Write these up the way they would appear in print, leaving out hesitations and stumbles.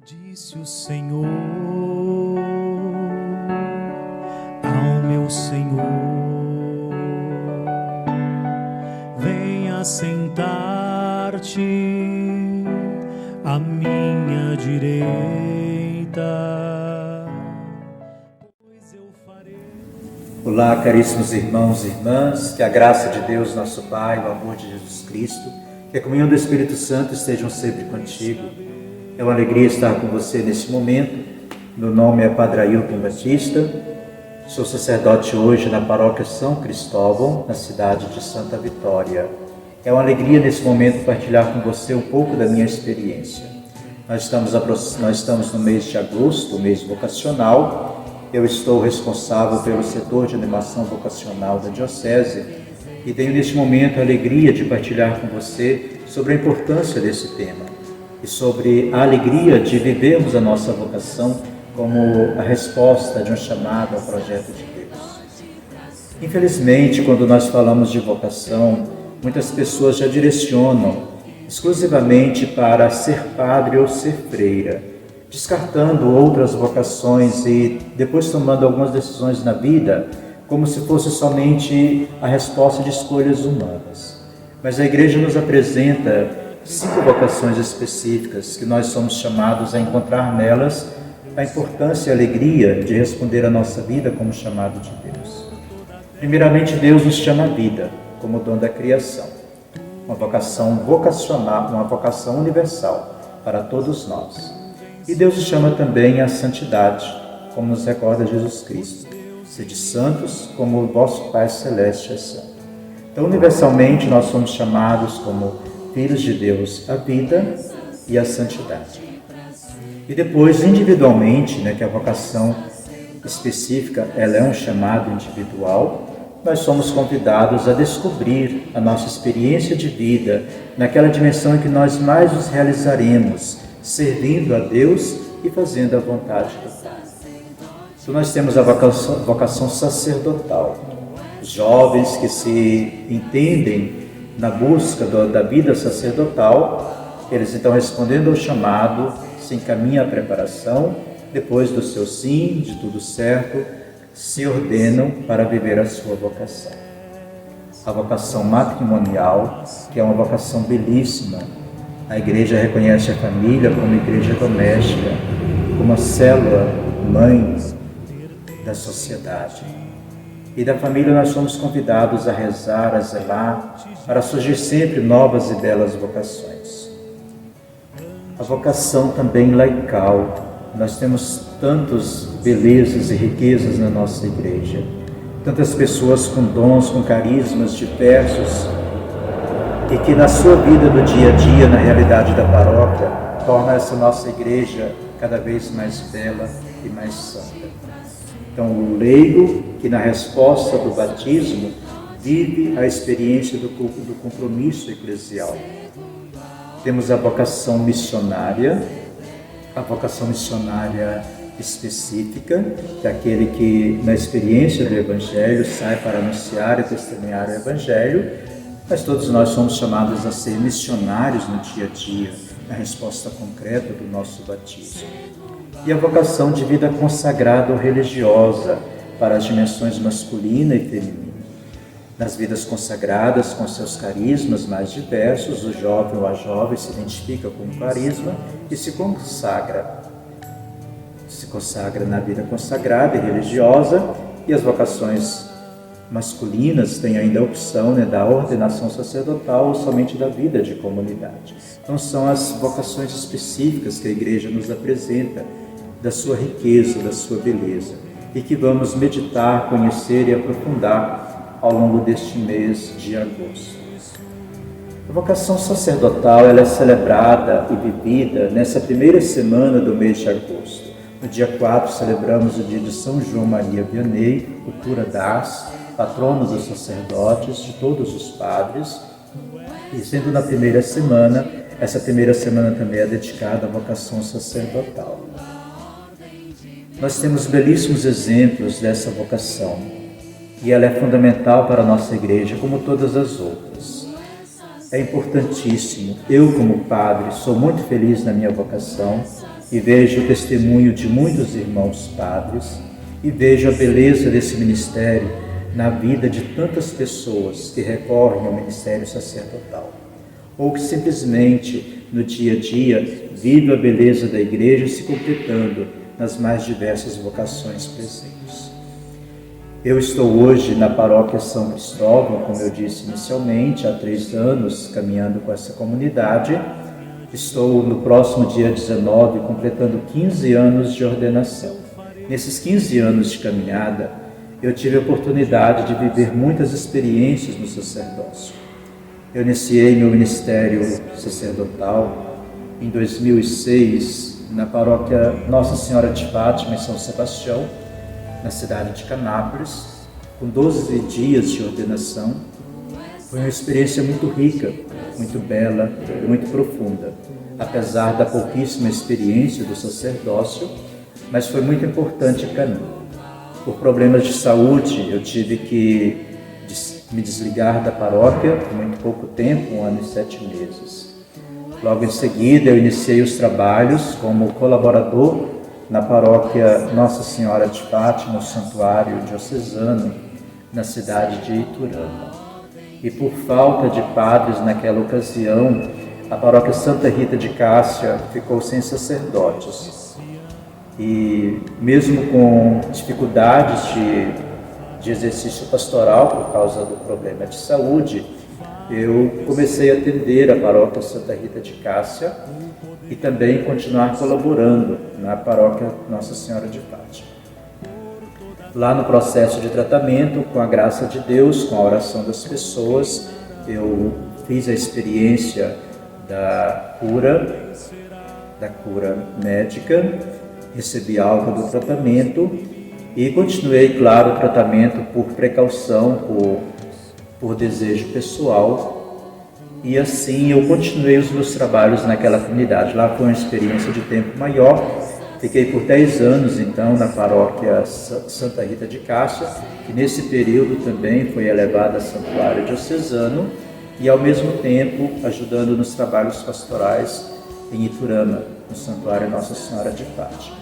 Disse o Senhor ao meu Senhor: venha sentar-te à minha direita, pois eu farei. Olá, caríssimos irmãos e irmãs, que a graça de Deus, nosso Pai, o amor de Jesus Cristo, que a comunhão do Espírito Santo estejam sempre contigo. É uma alegria estar com você nesse momento. Meu nome é Padre Ailton Batista, sou sacerdote hoje na paróquia São Cristóvão, na cidade de Santa Vitória. É uma alegria nesse momento partilhar com você um pouco da minha experiência. Nós estamos no mês de agosto, o mês vocacional. Eu estou responsável pelo setor de animação vocacional da Diocese e tenho neste momento a alegria de partilhar com você sobre a importância desse tema e sobre a alegria de vivermos a nossa vocação como a resposta de um chamado ao projeto de Deus. Infelizmente, quando nós falamos de vocação, muitas pessoas já direcionam exclusivamente para ser padre ou ser freira, descartando outras vocações e depois tomando algumas decisões na vida como se fosse somente a resposta de escolhas humanas. Mas a Igreja nos apresenta 5 vocações específicas que nós somos chamados a encontrar nelas a importância e a alegria de responder a nossa vida como chamado de Deus. Primeiramente, Deus nos chama à vida como dom da criação, uma vocação vocacional, uma vocação universal para todos nós. E Deus nos chama também à santidade, como nos recorda Jesus Cristo. Sede santos como o vosso Pai Celeste é santo. Então, universalmente, nós somos chamados como filhos de Deus à vida e à santidade. E depois, individualmente, que a vocação específica ela é um chamado individual, nós somos convidados a descobrir a nossa experiência de vida naquela dimensão em que nós mais nos realizaremos, servindo a Deus e fazendo a vontade do Pai. Então nós temos a vocação sacerdotal. Os jovens que se entendem na busca da vida sacerdotal, eles então, respondendo ao chamado, se encaminham à preparação, depois do seu sim, de tudo certo, se ordenam para viver a sua vocação. A vocação matrimonial, que é uma vocação belíssima. A Igreja reconhece a família como igreja doméstica, como a célula mãe da sociedade. E da família nós somos convidados a rezar, a zelar, para surgir sempre novas e belas vocações. A vocação também laical. Nós temos tantas belezas e riquezas na nossa igreja, tantas pessoas com dons, com carismas diversos, e que na sua vida do dia a dia, na realidade da paróquia, torna essa nossa igreja cada vez mais bela e mais santa. Então, o leigo, que na resposta do batismo, vive a experiência do compromisso eclesial. Temos a vocação missionária específica, que é aquele que, na experiência do Evangelho, sai para anunciar e testemunhar o Evangelho, mas todos nós somos chamados a ser missionários no dia a dia, na resposta concreta do nosso batismo. E a vocação de vida consagrada ou religiosa para as dimensões masculina e feminina. Nas vidas consagradas, com seus carismas mais diversos, o jovem ou a jovem se identifica com um carisma e se consagra na vida consagrada e religiosa, e as vocações masculinas têm ainda a opção da ordenação sacerdotal ou somente da vida de comunidade. Então são as vocações específicas que a Igreja nos apresenta, da sua riqueza, da sua beleza, e que vamos meditar, conhecer e aprofundar ao longo deste mês de agosto. A vocação sacerdotal ela é celebrada e vivida nessa primeira semana do mês de agosto. No dia 4 celebramos o dia de São João Maria Vianney, o cura d'Ars, patrono dos sacerdotes, de todos os padres, e sendo na primeira semana, essa primeira semana também é dedicada à vocação sacerdotal. Nós temos belíssimos exemplos dessa vocação e ela é fundamental para a nossa igreja, como todas as outras. É importantíssimo. Eu, como padre, sou muito feliz na minha vocação e vejo o testemunho de muitos irmãos padres e vejo a beleza desse ministério na vida de tantas pessoas que recorrem ao ministério sacerdotal, ou que simplesmente no dia a dia vive a beleza da igreja se completando nas mais diversas vocações presentes. Eu estou hoje na paróquia São Cristóvão, como eu disse inicialmente, há 3 anos caminhando com essa comunidade. Estou no próximo dia 19 completando 15 anos de ordenação. Nesses 15 anos de caminhada, eu tive a oportunidade de viver muitas experiências no sacerdócio. Eu iniciei meu ministério sacerdotal em 2006 na paróquia Nossa Senhora de Fátima, em São Sebastião, na cidade de Canápolis, com 12 dias de ordenação. Foi uma experiência muito rica, muito bela e muito profunda, apesar da pouquíssima experiência do sacerdócio, mas foi muito importante para mim. Por problemas de saúde, eu tive que me desligar da paróquia por muito pouco tempo, 1 ano e 7 meses. Logo em seguida, eu iniciei os trabalhos como colaborador na paróquia Nossa Senhora de Fátima, o Santuário Diocesano, na cidade de Iturama. E por falta de padres naquela ocasião, a paróquia Santa Rita de Cássia ficou sem sacerdotes. E mesmo com dificuldades de exercício pastoral por causa do problema de saúde, eu comecei a atender a paróquia Santa Rita de Cássia e também continuar colaborando na paróquia Nossa Senhora de Fátima. Lá no processo de tratamento, com a graça de Deus, com a oração das pessoas, eu fiz a experiência da cura médica, recebi alta do tratamento e continuei, claro, o tratamento por precaução, por desejo pessoal. E assim eu continuei os meus trabalhos naquela comunidade. Lá foi uma experiência de tempo maior. Fiquei por 10 anos, então, na paróquia Santa Rita de Cássia, que nesse período também foi elevada a santuário diocesano, e ao mesmo tempo ajudando nos trabalhos pastorais em Iturama, no santuário Nossa Senhora de Fátima.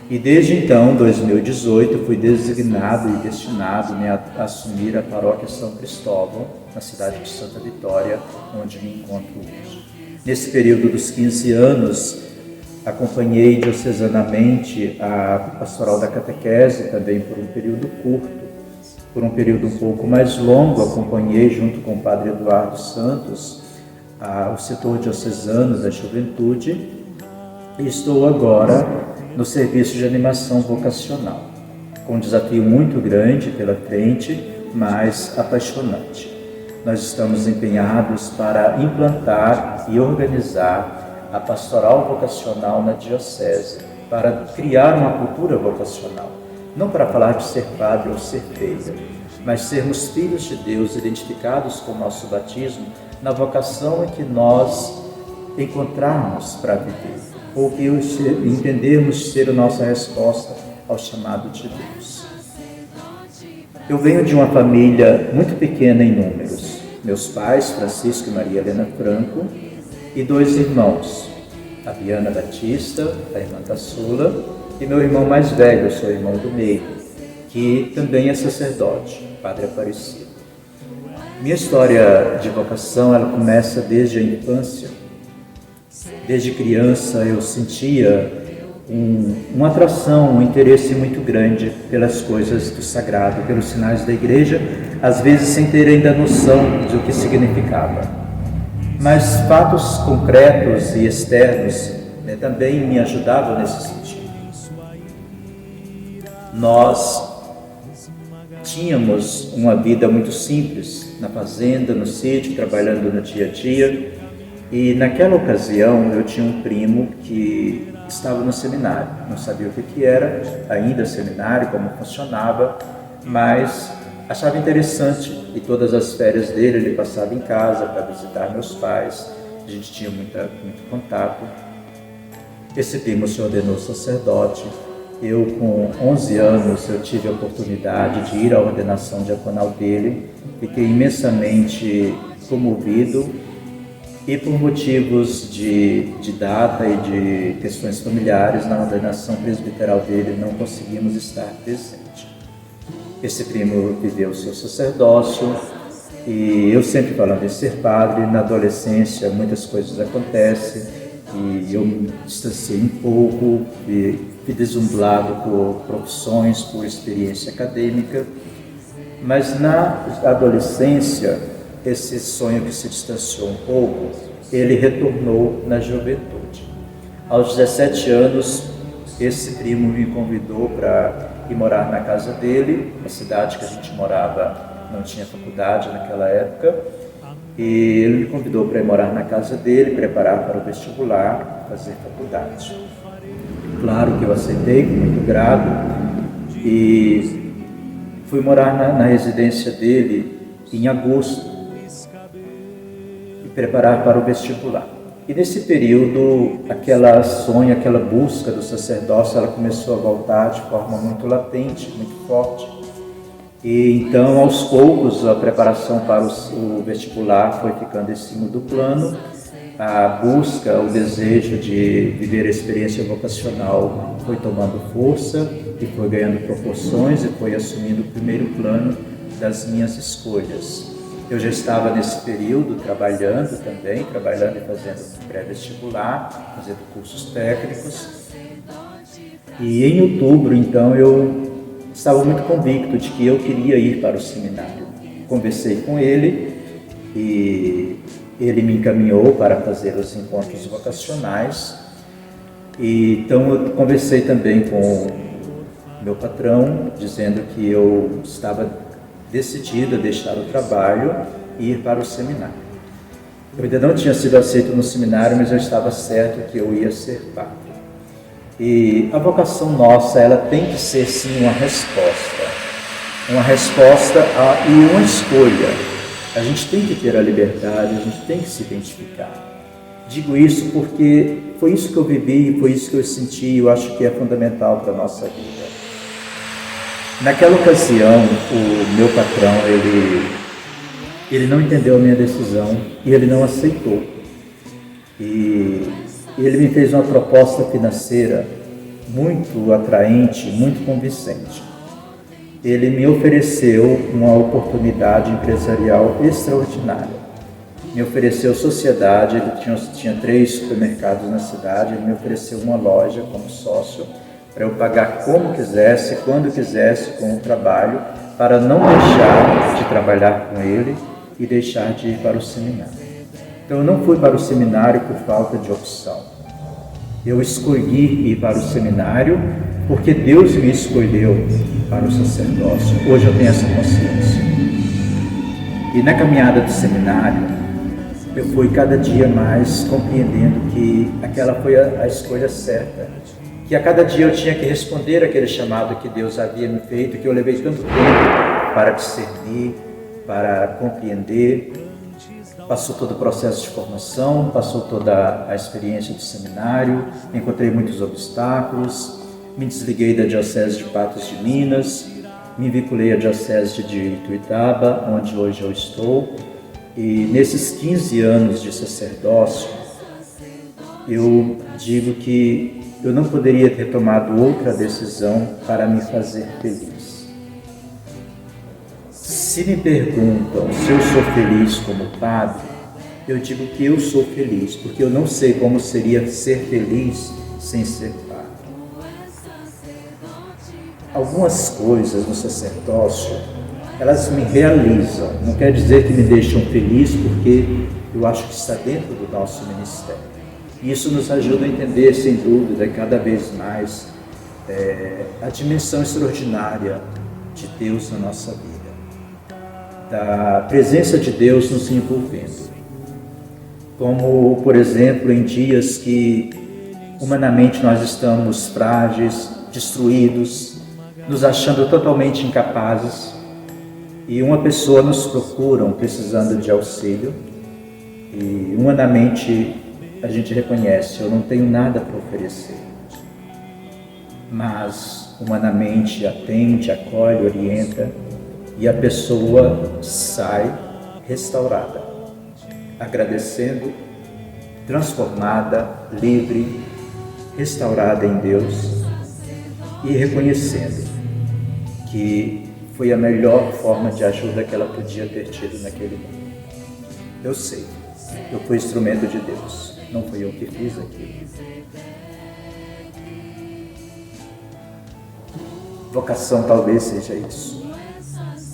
E desde então, 2018, fui designado e destinado a assumir a paróquia São Cristóvão, na cidade de Santa Vitória, onde me encontro hoje. Nesse período dos 15 anos, acompanhei diocesanamente a pastoral da catequese, também por um período curto. Por um período um pouco mais longo, acompanhei, junto com o padre Eduardo Santos, o setor diocesano da juventude, e estou agora no serviço de animação vocacional, com um desafio muito grande pela frente, mas apaixonante. Nós estamos empenhados para implantar e organizar a pastoral vocacional na diocese, para criar uma cultura vocacional, não para falar de ser padre ou ser freira, mas sermos filhos de Deus, identificados com o nosso batismo, na vocação em que nós encontrarmos para viver, ou que entendermos ser a nossa resposta ao chamado de Deus. Eu venho de uma família muito pequena em números. Meus pais, Francisco e Maria Helena Franco, e 2 irmãos, a Biana Batista, a irmã Caçula, e meu irmão mais velho, eu sou irmão do meio, que também é sacerdote, Padre Aparecido. Minha história de vocação, ela começa desde a infância. Desde criança eu sentia uma atração, um interesse muito grande pelas coisas do sagrado, pelos sinais da igreja, às vezes sem ter ainda noção do que significava. Mas fatos concretos e externos também me ajudavam nesse sentido. Nós tínhamos uma vida muito simples, na fazenda, no sítio, trabalhando no dia a dia. E naquela ocasião eu tinha um primo que estava no seminário, não sabia o que era ainda seminário, como funcionava, mas achava interessante, e todas as férias dele ele passava em casa para visitar meus pais, a gente tinha muito contato. Esse primo se ordenou sacerdote. Eu, com 11 anos, eu tive a oportunidade de ir à ordenação diaconal dele, fiquei imensamente comovido E por motivos de data e de questões familiares, na ordenação presbiteral dele não conseguimos estar presente. Esse primo viveu o seu sacerdócio e eu sempre falando em ser padre, na adolescência muitas coisas acontecem e eu me distanciei um pouco, fui deslumbrado por profissões, por experiência acadêmica, mas na adolescência esse sonho que se distanciou um pouco, ele retornou na juventude. Aos 17 anos, esse primo me convidou para ir morar na casa dele, a cidade que a gente morava não tinha faculdade naquela época, e ele me convidou para ir morar na casa dele, preparar para o vestibular, fazer faculdade. Claro que eu aceitei, com muito grado, e fui morar na residência dele em agosto, preparar para o vestibular. E nesse período, aquela sonho, aquela busca do sacerdócio, ela começou a voltar de forma muito latente, muito forte. E então, aos poucos, a preparação para o vestibular foi ficando em cima do plano. A busca, o desejo de viver a experiência vocacional foi tomando força e foi ganhando proporções e foi assumindo o primeiro plano das minhas escolhas. Eu já estava nesse período trabalhando e fazendo pré-vestibular, fazendo cursos técnicos. E em outubro, então, eu estava muito convicto de que eu queria ir para o seminário. Conversei com ele e ele me encaminhou para fazer os encontros vocacionais. E, então eu conversei também com meu patrão, dizendo que eu estava decidido a deixar o trabalho e ir para o seminário. Eu ainda não tinha sido aceito no seminário, mas eu estava certo que eu ia ser padre. E a vocação nossa, ela tem que ser sim uma resposta e uma escolha. A gente tem que ter a liberdade, a gente tem que se identificar. Digo isso porque foi isso que eu vivi, foi isso que eu senti e eu acho que é fundamental para a nossa vida. Naquela ocasião, o meu patrão, ele não entendeu a minha decisão e ele não aceitou. E ele me fez uma proposta financeira muito atraente, muito convincente. Ele me ofereceu uma oportunidade empresarial extraordinária. Me ofereceu sociedade, ele tinha 3 supermercados na cidade, ele me ofereceu uma loja como sócio, para eu pagar como quisesse, quando quisesse com o trabalho, para não deixar de trabalhar com ele e deixar de ir para o seminário. Então eu não fui para o seminário por falta de opção. Eu escolhi ir para o seminário porque Deus me escolheu para o sacerdócio. Hoje eu tenho essa consciência. E na caminhada do seminário, eu fui cada dia mais compreendendo que aquela foi a escolha certa. Que a cada dia eu tinha que responder aquele chamado que Deus havia me feito, que eu levei tanto tempo para discernir, para compreender. Passou todo o processo de formação, passou toda a experiência do seminário, encontrei muitos obstáculos, me desliguei da Diocese de Patos de Minas, me vinculei à Diocese de Ituiutaba, onde hoje eu estou, e nesses 15 anos de sacerdócio, eu digo que eu não poderia ter tomado outra decisão para me fazer feliz. Se me perguntam se eu sou feliz como padre, eu digo que eu sou feliz, porque eu não sei como seria ser feliz sem ser padre. Algumas coisas no sacerdócio, elas me realizam, não quer dizer que me deixam feliz, porque eu acho que está dentro do nosso ministério. E isso nos ajuda a entender, sem dúvida, cada vez mais a dimensão extraordinária de Deus na nossa vida, da presença de Deus nos envolvendo. Como, por exemplo, em dias que humanamente nós estamos frágeis, destruídos, nos achando totalmente incapazes, e uma pessoa nos procura precisando de auxílio, e humanamente a gente reconhece, eu não tenho nada para oferecer, mas humanamente atende, acolhe, orienta, e a pessoa sai restaurada, agradecendo transformada, livre, restaurada em Deus e reconhecendo que foi a melhor forma de ajuda que ela podia ter tido naquele mundo. Eu sei, eu fui instrumento de Deus, não fui eu que fiz aquilo. Vocação talvez seja isso,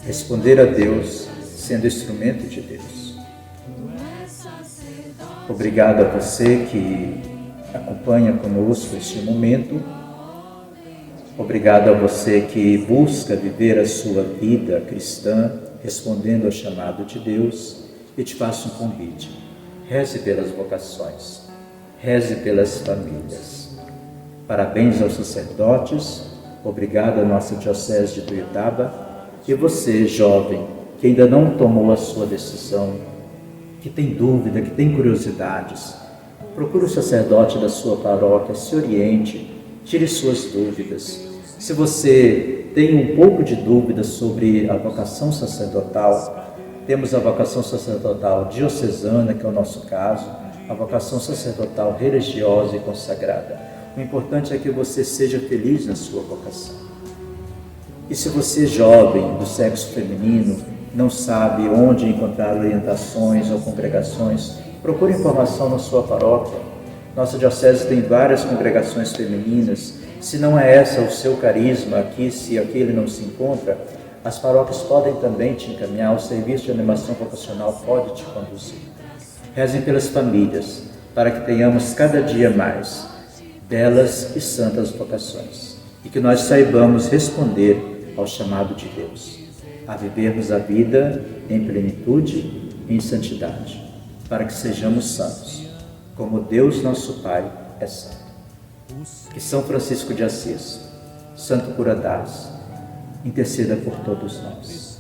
responder a Deus sendo instrumento de Deus. Obrigado a você que acompanha conosco este momento. Obrigado a você que busca viver a sua vida cristã, respondendo ao chamado de Deus, e te faço um convite. Reze pelas vocações, reze pelas famílias. Parabéns aos sacerdotes, obrigado à nossa Diocese de Tuiutaba, e você, jovem, que ainda não tomou a sua decisão, que tem dúvida, que tem curiosidades, procure o sacerdote da sua paróquia, se oriente, tire suas dúvidas. Se você tem um pouco de dúvida sobre a vocação sacerdotal, temos a vocação sacerdotal diocesana, que é o nosso caso, a vocação sacerdotal religiosa e consagrada. O importante é que você seja feliz na sua vocação. E se você, jovem do sexo feminino, não sabe onde encontrar orientações ou congregações, procure informação na sua paróquia. Nossa diocese tem várias congregações femininas. Se não é essa o seu carisma aqui, se aquele não se encontra, as paróquias podem também te encaminhar, o serviço de animação vocacional pode te conduzir. Rezem pelas famílias, para que tenhamos cada dia mais belas e santas vocações, e que nós saibamos responder ao chamado de Deus, a vivermos a vida em plenitude e em santidade, para que sejamos santos, como Deus nosso Pai é santo. Que São Francisco de Assis, Santo Cura d'Ars, interceda por todos nós.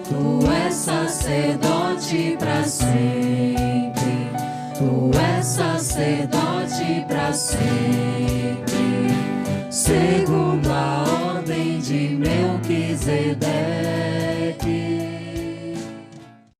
Tu és sacerdote para sempre, tu és sacerdote para sempre, segundo a ordem de Melquisedeque.